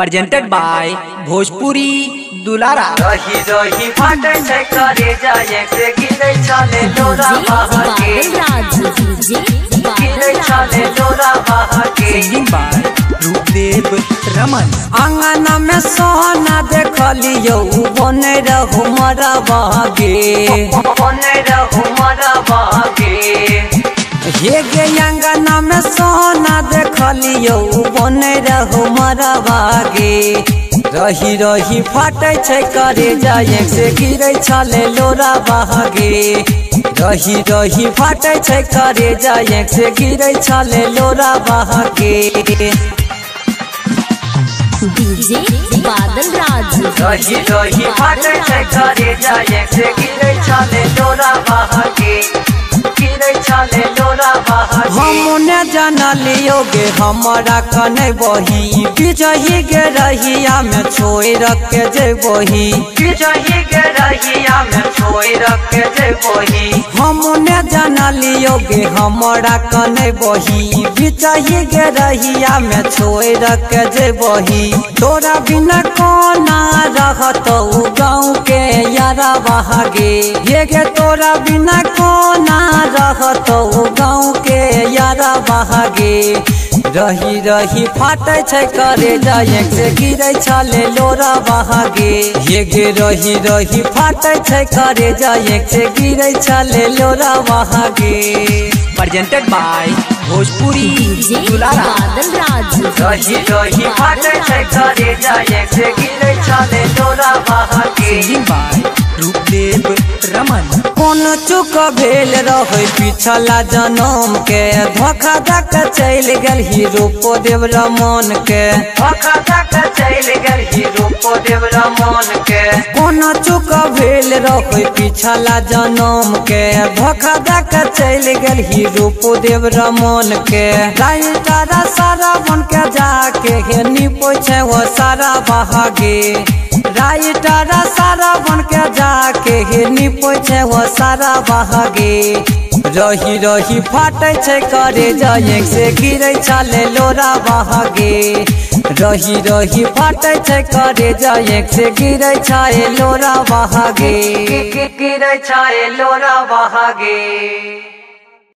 presented by Bhojpuri Dulara। रही रही फाटे से करे जाए से गिरे चले लोरा बहाके गिरे चले लोरा बहाके Singing by रूपदेव रमन। आंगन में सोना देखलियो बने रहू मरा बहाके बने रहू मरा बहाके ये गे आंगन में सोना देखलियो बने रहू मरा बहाके रही रही फाटे छे करे जाए से गिरे छले लोरा बहागे रही रही फाटे छे करे जाए से गिरे छले लोरा बहागे डीजे बादल राज रही रही फाटे छे करे जाए से गिरे छले लोरा बहागे गिरे छले लोरा बहागे हमने जाना लियो गे हमारा कने बही बिजही गे रहिया में छोड़ रख के जे बही बिजही गे रहिया में छोड़ रख के जे बही हमने जाना लियो गे हमारा कने बही बिजही गे रहिया में छोड़ रख के जे बही तोरा बिना कोना रहत गाँव के यारा बहागे ये गे तोरा बिना कोना रहत गाँव के यारा बहागे रही रही फाटे छे करे जाए से गिरे छले लोरा बहागे ये गे रही रही फाटे छे करे जाए से गिरे छले लोरा बहागे presented by Bhojpuri DJ Dulara। बादल राज रही रही फाटे छे करे जाए से गिरे छले लोरा बहागे Singing by रूपदेव रमन। कौन चुक भेल रहे पिछला जन्म के धोखा दक चल गल हीरो देव रमन के धोखा दक चल गल हीरो देव रमन के कौन चुक भेल रहे पिछला जन्म के धोखा दक चल गल हीरो देव रमन के राइटारा सारा बन के जाके निपो छे वो सारा बहागे राइटारा सारा बन के जाके निपो छे वो सारा बहागे रही रही फाटे छे करे जाए से गिरे छले लोरा बहागे रही रही फाटे छे करे जाए से गिरे छाए लोरा बहागे गिरे छाए लोरा बहागे।